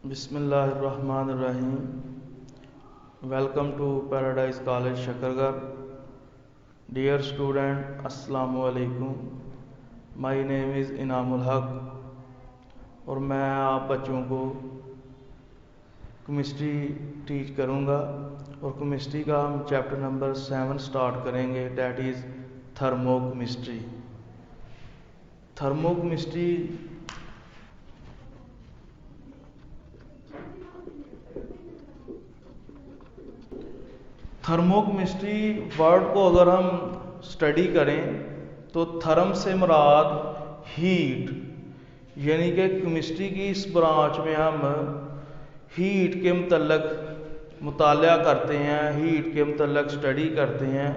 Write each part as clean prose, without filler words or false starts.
बिस्मिल्लाहिर्रहमानिर्रहीम। Welcome to paradise college Shakargarh. Dear student, अस्सलामु अलैकुम। माय नेम इज़ इनामुल हक और मैं आप बच्चों को केमिस्ट्री टीच करूँगा और केमिस्ट्री का हम चैप्टर नंबर 7 स्टार्ट करेंगे, that is thermochemistry. Thermochemistry thermochemistry word को अगर हम स्टडी करें तो थर्म से मुराद हीट, यानी कि केमिस्ट्री की इस ब्रांच में हम हीट के मतलब मुताला करते हैं, हीट के मतलब स्टडी करते हैं,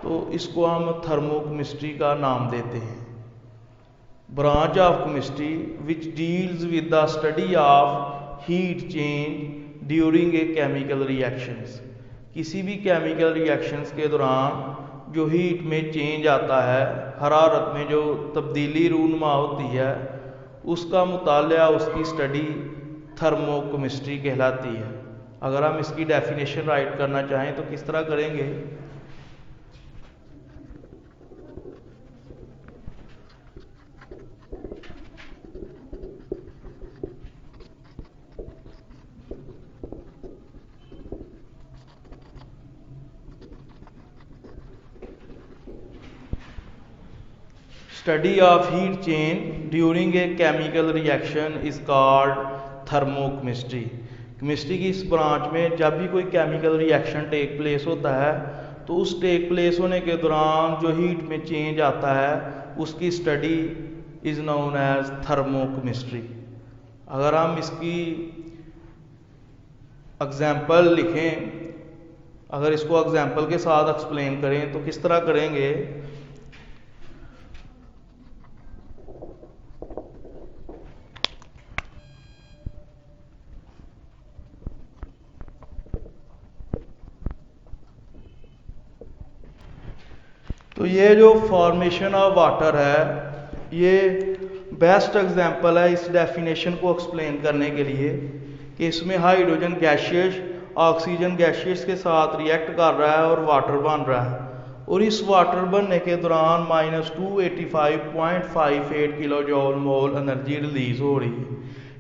तो इसको हम थर्मोकेमिस्ट्री का नाम देते हैं। Branch of chemistry which deals with the study of heat change during a chemical reactions. किसी भी केमिकल रिएक्शंस के दौरान जो हीट में चेंज आता है, हरारत में जो तब्दीली रूनुमा होती है, उसका मुताला, उसकी स्टडी थर्मोकेमिस्ट्री कहलाती है। अगर हम इसकी डेफिनेशन राइट करना चाहें तो किस तरह करेंगे? Study of heat change during a chemical reaction is called thermochemistry. Chemistry की इस ब्रांच में जब भी कोई केमिकल रिएक्शन टेक प्लेस होता है तो उस टेक प्लेस होने के दौरान जो हीट में चेंज आता है उसकी study is known as thermochemistry. अगर हम इसकी एग्जाम्पल लिखें, अगर इसको एग्जाम्पल के साथ एक्सप्लेन करें तो किस तरह करेंगे? तो ये जो फॉर्मेशन ऑफ वाटर है, ये बेस्ट एग्जांपल है इस डेफिनेशन को एक्सप्लेन करने के लिए कि इसमें हाइड्रोजन गैशियस ऑक्सीजन गैशियस के साथ रिएक्ट कर रहा है और वाटर बन रहा है, और इस वाटर बनने के दौरान -285.58 kilo joule mole energy release हो रही है।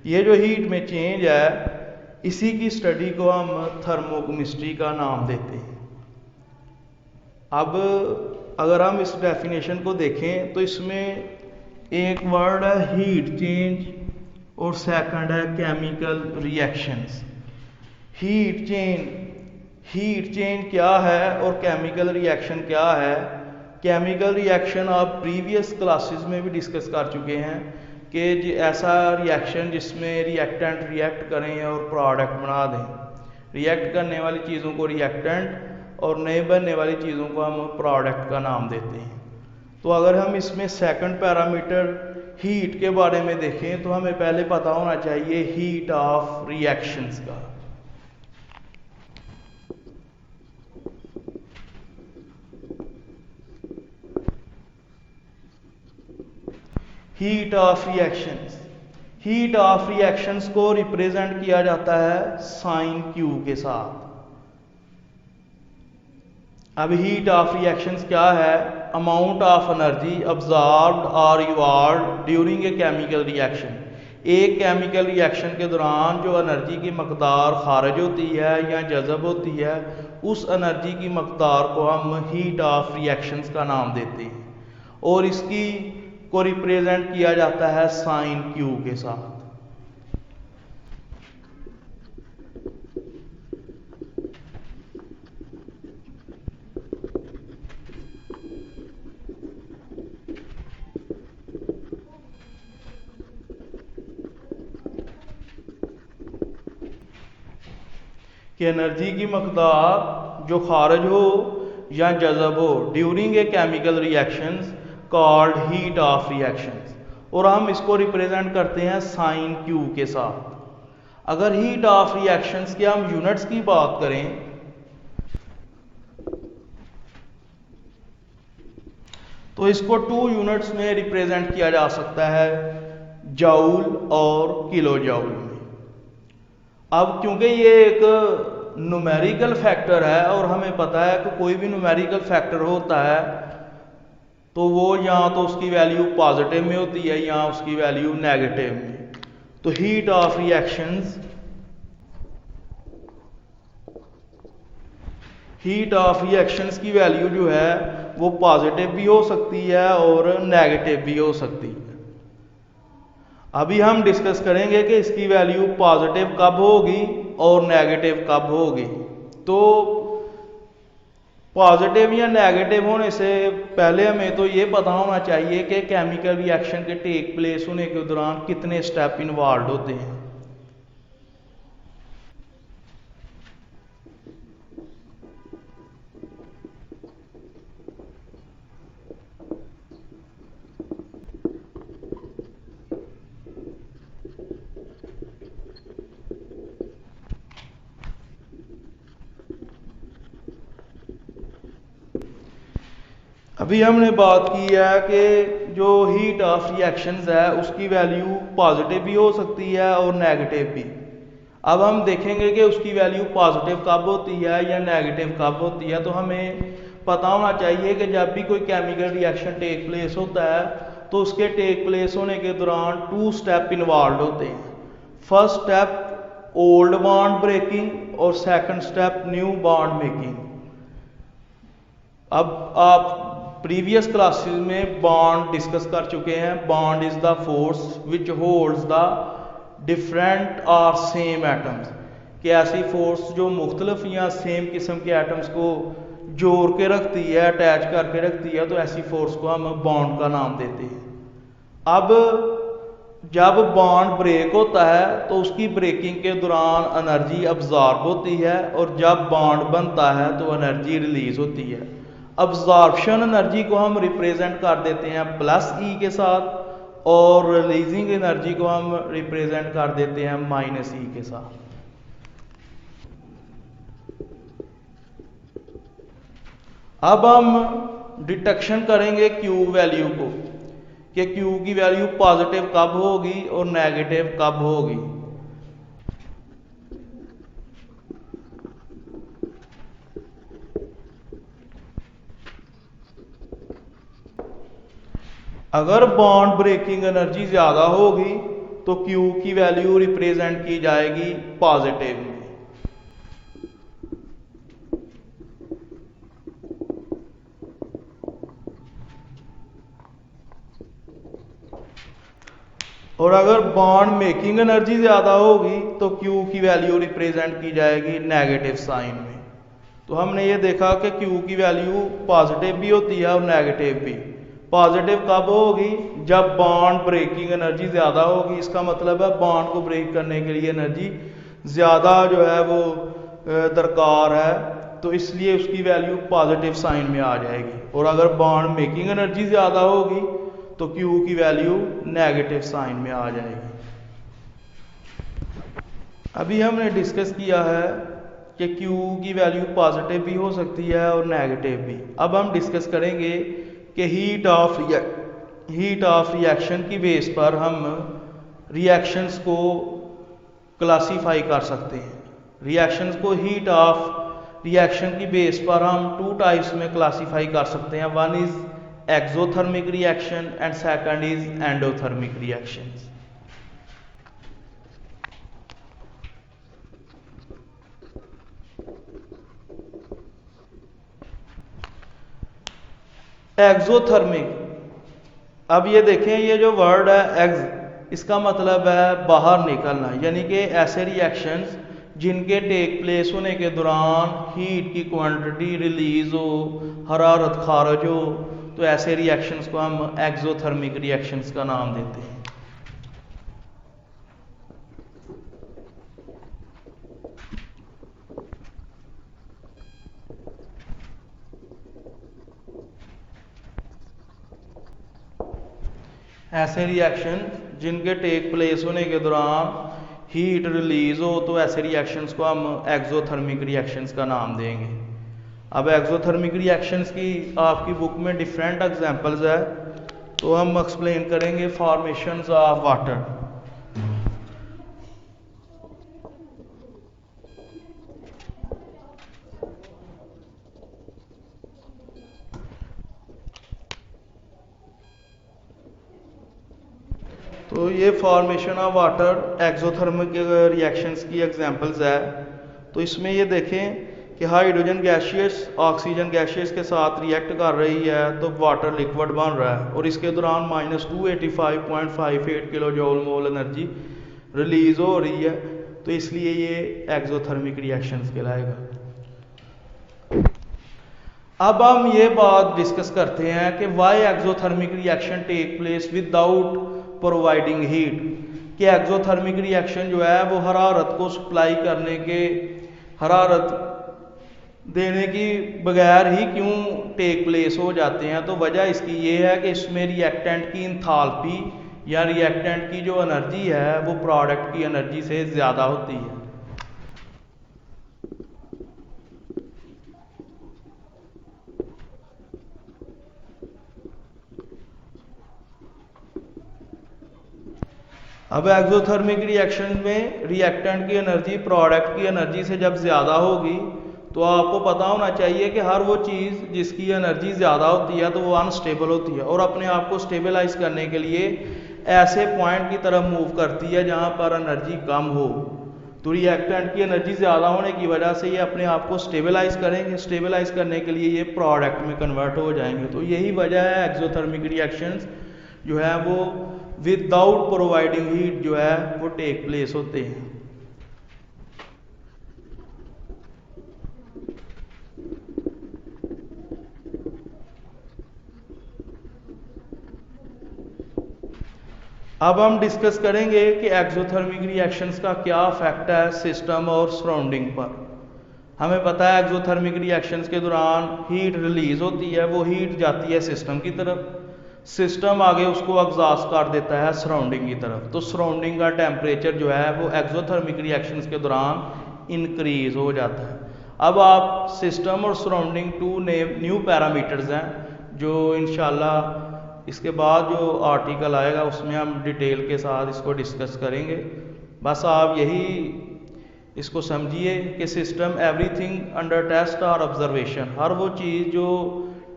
ये जो हीट में चेंज है, इसी की स्टडी को हम थर्मोकेमिस्ट्री का नाम देते हैं। अब अगर हम इस डेफिनेशन को देखें तो इसमें एक वर्ड है हीट चेंज और सेकंड है केमिकल रिएक्शंस। हीट चेंज क्या है और केमिकल रिएक्शन क्या है? केमिकल रिएक्शन आप प्रीवियस क्लासेस में भी डिस्कस कर चुके हैं कि ऐसा रिएक्शन जिसमें रिएक्टेंट रिएक्ट करें और प्रोडक्ट बना दें। रिएक्ट करने वाली चीज़ों को रिएक्टेंट और नए बनने वाली चीज़ों को हम प्रोडक्ट का नाम देते हैं। तो अगर हम इसमें सेकंड पैरामीटर हीट के बारे में देखें तो हमें पहले पता होना चाहिए हीट ऑफ रिएक्शंस का। हीट ऑफ रिएक्शंस को रिप्रेजेंट किया जाता है साइन क्यू के साथ। अब हीट ऑफ रिएक्शंस क्या है? अमाउंट ऑफ एनर्जी अब्जॉर्ब्ड और evolved during a chemical reaction. एक केमिकल रिएक्शन के दौरान जो एनर्जी की मकदार खारिज होती है या जज़ब होती है, उस एनर्जी की मकदार को हम हीट ऑफ रिएक्शंस का नाम देते हैं, और इसकी को रिप्रेजेंट किया जाता है साइन क्यू के साथ। कि एनर्जी की मकदार जो खारिज हो या जज़ब हो during a chemical reactions called heat of reactions, और हम इसको रिप्रेजेंट करते हैं साइन क्यू के साथ। अगर हीट ऑफ रिएक्शंस के हम यूनिट्स की बात करें तो इसको 2 यूनिट्स में रिप्रेजेंट किया जा सकता है, जाउल और किलो जाउल में। अब क्योंकि ये एक न्यूमेरिकल फैक्टर है और हमें पता है कि कोई भी न्यूमेरिकल फैक्टर होता है तो वो या तो उसकी वैल्यू पॉजिटिव में होती है या उसकी वैल्यू नेगेटिव में। तो heat of reactions, heat of reactions की वैल्यू जो है वो पॉजिटिव भी हो सकती है और नेगेटिव भी हो सकती है। अभी हम डिस्कस करेंगे कि इसकी वैल्यू पॉजिटिव कब होगी और नेगेटिव कब होगी। तो पॉजिटिव या नेगेटिव होने से पहले हमें तो ये पता होना चाहिए कि केमिकल रिएक्शन के टेक प्लेस होने के दौरान कितने स्टेप इन्वॉल्व होते हैं। अभी हमने बात की है कि जो हीट ऑफ रिएक्शंस है उसकी वैल्यू पॉजिटिव भी हो सकती है और नेगेटिव भी। अब हम देखेंगे कि उसकी वैल्यू पॉजिटिव कब होती है या नेगेटिव कब होती है। तो हमें पता होना चाहिए कि जब भी कोई केमिकल रिएक्शन टेक प्लेस होता है तो उसके टेक प्लेस होने के दौरान 2 स्टेप इन्वॉल्व होते हैं। First step old bond breaking और second step new bond making. अब आप प्रीवियस क्लासेस में बॉन्ड डिस्कस कर चुके हैं। Bond is the force which holds the different और सेम एटम्स, कि ऐसी फोर्स जो मुख्तलिफ या सेम किस्म के एटम्स को जोड़ के रखती है, अटैच करके रखती है, तो ऐसी फोर्स को हम बॉन्ड का नाम देते हैं। अब जब बॉन्ड ब्रेक होता है तो उसकी ब्रेकिंग के दौरान एनर्जी अब्जॉर्ब होती है और जब बॉन्ड बनता है तो एनर्जी रिलीज होती है। अब्जॉर्प्शन एनर्जी को हम रिप्रेजेंट कर देते हैं प्लस ई के साथ और रिलीजिंग एनर्जी को हम रिप्रेजेंट कर देते हैं माइनस ई के साथ। अब हम डिटेक्शन करेंगे क्यू वैल्यू को, कि क्यू की वैल्यू पॉजिटिव कब होगी और नेगेटिव कब होगी। अगर बॉन्ड ब्रेकिंग एनर्जी ज्यादा होगी तो Q की वैल्यू रिप्रेजेंट की जाएगी पॉजिटिव में। और अगर बॉन्ड मेकिंग एनर्जी ज्यादा होगी तो Q की वैल्यू रिप्रेजेंट की जाएगी नेगेटिव साइन में। तो हमने ये देखा कि Q की वैल्यू पॉजिटिव भी होती है और नेगेटिव भी। पॉजिटिव कब होगी? जब बॉन्ड ब्रेकिंग एनर्जी ज्यादा होगी। इसका मतलब है बॉन्ड को ब्रेक करने के लिए एनर्जी ज्यादा जो है वो दरकार है, तो इसलिए उसकी वैल्यू पॉजिटिव साइन में आ जाएगी। और अगर बॉन्ड मेकिंग एनर्जी ज्यादा होगी तो Q की वैल्यू नेगेटिव साइन में आ जाएगी। अभी हमने डिस्कस किया है कि Q की वैल्यू पॉजिटिव भी हो सकती है और नेगेटिव भी। अब हम डिस्कस करेंगे कि हीट ऑफ रिएक्शन की बेस पर हम रिएक्शंस को क्लासीफाई कर सकते हैं। रिएक्शंस को हीट ऑफ रिएक्शन की बेस पर हम 2 टाइप्स में क्लासीफाई कर सकते हैं। One is exothermic reaction and second is endothermic reactions. Exothermic, अब ये देखें, ये जो वर्ड है एक्स, इसका मतलब है बाहर निकलना, यानी कि ऐसे रिएक्शंस जिनके टेक प्लेस होने के दौरान हीट की क्वांटिटी रिलीज हो, हरारत खारिज हो, तो ऐसे रिएक्शंस को हम एक्सोथर्मिक रिएक्शंस का नाम देते हैं। ऐसे रिएक्शन जिनके टेक प्लेस होने के दौरान हीट रिलीज हो, तो ऐसे रिएक्शंस को हम एक्सोथर्मिक रिएक्शंस का नाम देंगे। अब एक्सोथर्मिक रिएक्शंस की आपकी बुक में डिफरेंट एग्जांपल्स है। तो हम एक्सप्लेन करेंगे फॉर्मेशंस ऑफ वाटर। तो ये formation of water exothermic reactions की एग्जांपल्स है। तो इसमें ये देखें कि हाइड्रोजन गैशियस ऑक्सीजन गैशियस के साथ रिएक्ट कर रही है तो वाटर लिक्विड बन रहा है और इसके दौरान -285.58 kilo joule mole energy release हो रही है, तो इसलिए ये एक्सोथर्मिक रिएक्शंस कहलाएगा। अब हम ये बात डिस्कस करते हैं कि why exothermic reaction take place without providing heat, कि एक्सोथर्मिक रिएक्शन जो है वो हरारत को सप्लाई करने के, हरारत देने की बगैर ही क्यों टेक प्लेस हो जाते हैं। तो वजह इसकी ये है कि इसमें रिएक्टेंट की इंथाल्पी या रिएक्टेंट की जो एनर्जी है वो प्रोडक्ट की एनर्जी से ज़्यादा होती है। अब एक्सोथर्मिक रिएक्शन में रिएक्टेंट की एनर्जी प्रोडक्ट की एनर्जी से जब ज़्यादा होगी तो आपको पता होना चाहिए कि हर वो चीज़ जिसकी एनर्जी ज़्यादा होती है तो वो अनस्टेबल होती है और अपने आप को स्टेबलाइज करने के लिए ऐसे पॉइंट की तरफ मूव करती है जहाँ पर एनर्जी कम हो। तो रिएक्टेंट की एनर्जी ज़्यादा होने की वजह से ये अपने आप को स्टेबलाइज करेंगे, स्टेबलाइज करने के लिए ये प्रोडक्ट में कन्वर्ट हो जाएंगे। तो यही वजह है एक्सोथर्मिक रिएक्शंस जो है वो विदाउट प्रोवाइडिंग हीट जो है वो टेक प्लेस होते हैं। अब हम डिस्कस करेंगे कि एक्सोथर्मिक रिएक्शंस का क्या इफेक्ट है सिस्टम और सराउंडिंग पर। हमें पता है एक्सोथर्मिक रिएक्शंस के दौरान हीट रिलीज होती है, वो हीट जाती है सिस्टम की तरफ, सिस्टम आगे उसको एग्जॉस्ट कर देता है सराउंडिंग की तरफ। तो सराउंडिंग का टेम्परेचर जो है वो एक्सोथर्मिक रिएक्शंस के दौरान इंक्रीज हो जाता है। अब आप सिस्टम और सराउंडिंग टू न्यू पैरामीटर्स हैं जो इंशाल्लाह इसके बाद जो आर्टिकल आएगा उसमें हम डिटेल के साथ इसको डिस्कस करेंगे। बस आप यही इसको समझिए कि सिस्टम एवरीथिंग अंडर टेस्ट और ऑब्जर्वेशन, हर वो चीज़ जो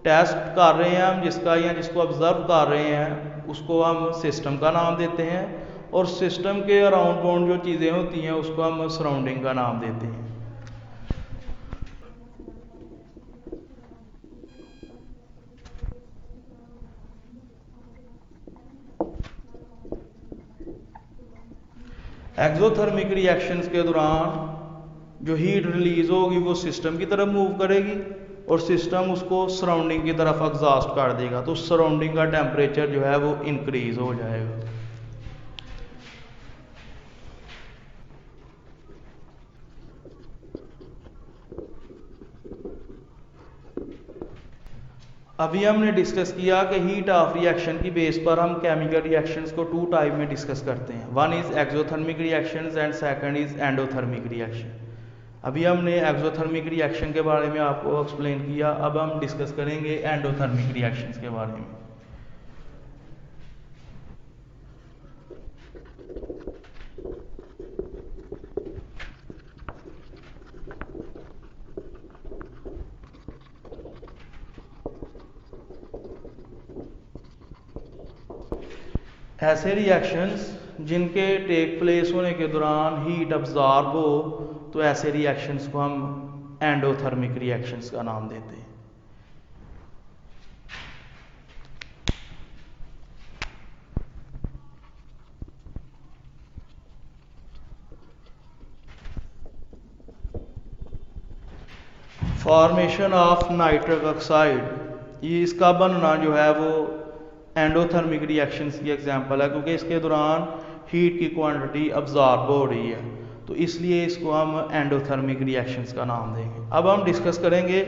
टेस्ट कर रहे हैं हम जिसका या जिसको ऑब्जर्व कर रहे हैं उसको हम सिस्टम का नाम देते हैं और सिस्टम के अराउंड बाउंड जो चीज़ें होती हैं उसको हम सराउंडिंग का नाम देते हैं। एक्सोथर्मिक रिएक्शंस के दौरान जो हीट रिलीज होगी वो सिस्टम की तरफ मूव करेगी और सिस्टम उसको सराउंडिंग की तरफ एग्जॉस्ट कर देगा, तो सराउंडिंग का टेम्परेचर जो है वो इंक्रीज हो जाएगा। अभी हमने डिस्कस किया कि हीट ऑफ रिएक्शन की बेस पर हम केमिकल रिएक्शंस को टू टाइप में डिस्कस करते हैं। One is exothermic reactions and second is endothermic reaction. अभी हमने एक्सोथर्मिक रिएक्शन के बारे में आपको एक्सप्लेन किया, अब हम डिस्कस करेंगे एंडोथर्मिक रिएक्शंस के बारे में। ऐसे रिएक्शंस जिनके टेक प्लेस होने के दौरान हीट अब्जॉर्ब हो तो ऐसे रिएक्शंस को हम एंडोथर्मिक रिएक्शंस का नाम देते हैं। फॉर्मेशन ऑफ नाइट्रिक ऑक्साइड, ये इसका बनना जो है वो एंडोथर्मिक रिएक्शंस की एग्जांपल है क्योंकि इसके दौरान हीट की क्वांटिटी अब्जॉर्ब हो रही है, तो इसलिए इसको हम एंडोथर्मिक रिएक्शंस का नाम देंगे। अब हम डिस्कस करेंगे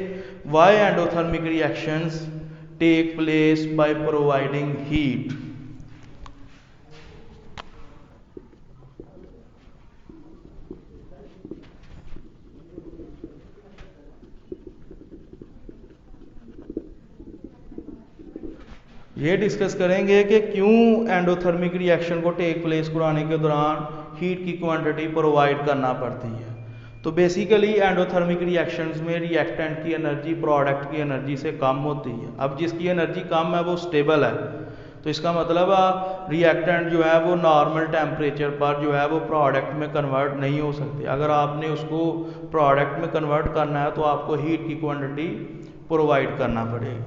why endothermic reactions take place by providing heat. ये डिस्कस करेंगे कि क्यों एंडोथर्मिक रिएक्शन को टेक प्लेस कराने के दौरान हीट की क्वांटिटी प्रोवाइड करना पड़ती है। तो बेसिकली एंडोथर्मिक रिएक्शंस में रिएक्टेंट की एनर्जी प्रोडक्ट की एनर्जी से कम होती है। अब जिसकी एनर्जी कम है वो स्टेबल है, तो इसका मतलब रिएक्टेंट जो है वो नॉर्मल टेम्परेचर पर जो है वो प्रोडक्ट में कन्वर्ट नहीं हो सकते। अगर आपने उसको प्रोडक्ट में कन्वर्ट करना है तो आपको हीट की क्वांटिटी प्रोवाइड करना पड़ेगी।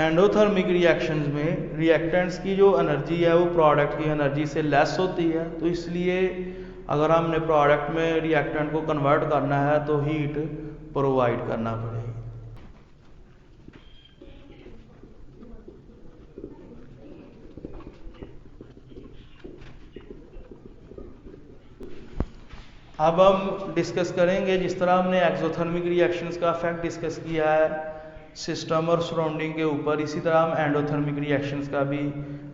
एंडोथर्मिक रिएक्शंस में रिएक्टेंट्स की जो एनर्जी है वो प्रोडक्ट की एनर्जी से लेस होती है, तो इसलिए अगर हमने प्रोडक्ट में रिएक्टेंट को कन्वर्ट करना है तो हीट प्रोवाइड करना पड़ेगी। अब हम डिस्कस करेंगे, जिस तरह हमने एक्सोथर्मिक रिएक्शंस का इफेक्ट डिस्कस किया है सिस्टम और सराउंडिंग के ऊपर, इसी तरह हम एंडोथर्मिक रिएक्शंस का भी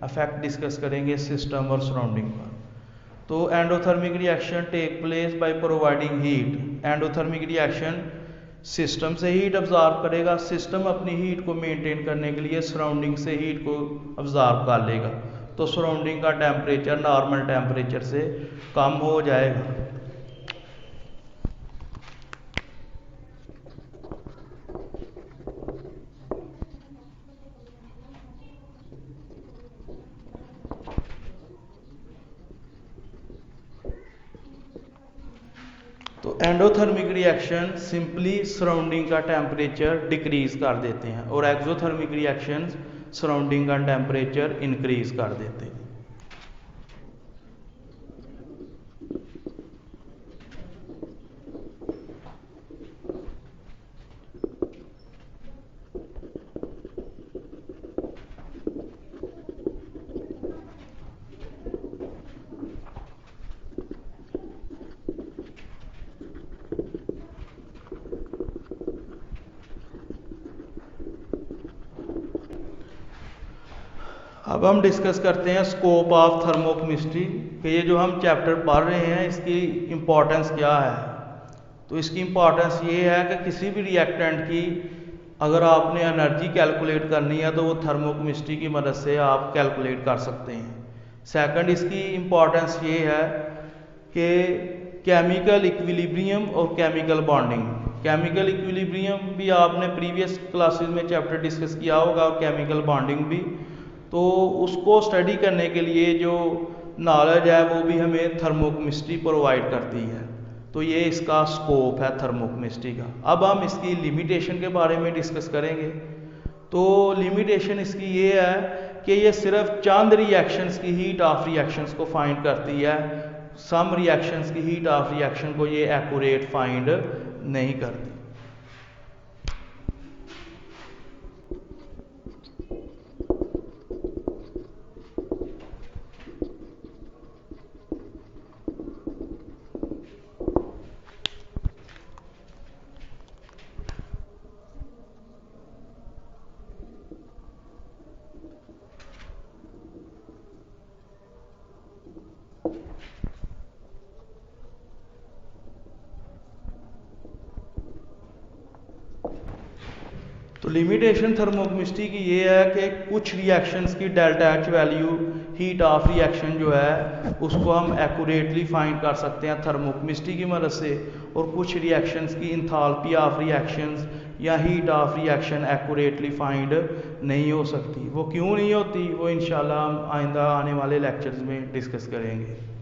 इफेक्ट डिस्कस करेंगे सिस्टम और सराउंडिंग पर। तो endothermic reaction take place by providing heat. Endothermic reaction system से हीट अब्जॉर्ब करेगा, सिस्टम अपनी हीट को मेंटेन करने के लिए सराउंडिंग से हीट को अब्जॉर्ब कर लेगा, तो सराउंडिंग का टेम्परेचर नॉर्मल टेम्परेचर से कम हो जाएगा। तो एंडोथर्मिक रिएक्शन सिंपली सराउंडिंग का टेम्परेचर डिक्रीज कर देते हैं और एक्सोथर्मिक रिएक्शन सराउंडिंग का टेम्परेचर इंक्रीज कर देते हैं। अब हम डिस्कस करते हैं स्कोप ऑफ थर्मोकेमिस्ट्री कि ये जो हम चैप्टर पढ़ रहे हैं इसकी इम्पोर्टेंस क्या है। तो इसकी इम्पोर्टेंस ये है कि किसी भी रिएक्टेंट की अगर आपने एनर्जी कैलकुलेट करनी है तो वो थर्मोकेमिस्ट्री की मदद से आप कैलकुलेट कर सकते हैं। सेकंड, इसकी इम्पोर्टेंस ये है कि केमिकल इक्विलिब्रियम और केमिकल बॉन्डिंग। केमिकल इक्विलिब्रियम भी आपने प्रीवियस क्लासेस में चैप्टर डिस्कस किया होगा और केमिकल बॉन्डिंग भी। तो उसको स्टडी करने के लिए जो नॉलेज है वो भी हमें थर्मोकेमिस्ट्री प्रोवाइड करती है। तो ये इसका स्कोप है थर्मोकेमिस्ट्री का। अब हम इसकी लिमिटेशन के बारे में डिस्कस करेंगे। तो लिमिटेशन इसकी ये है कि ये सिर्फ चंद रिएक्शंस की हीट ऑफ रिएक्शंस को फाइंड करती है, सम रिएक्शंस की हीट ऑफ रिएक्शन को ये एक्यूरेट फाइंड नहीं करती। तो लिमिटेशन थर्मोकेमिस्ट्री की ये है कि कुछ रिएक्शंस की delta H value heat of reaction जो है उसको हम एक्यूरेटली फाइंड कर सकते हैं थर्मोकेमिस्ट्री की मदद से, और कुछ रिएक्शंस की इंथैल्पी ऑफ रिएक्शंस या heat of reaction accurately find नहीं हो सकती। वो क्यों नहीं होती वो इंशाल्लाह हम आइंदा आने वाले लेक्चर्स में डिस्कस करेंगे।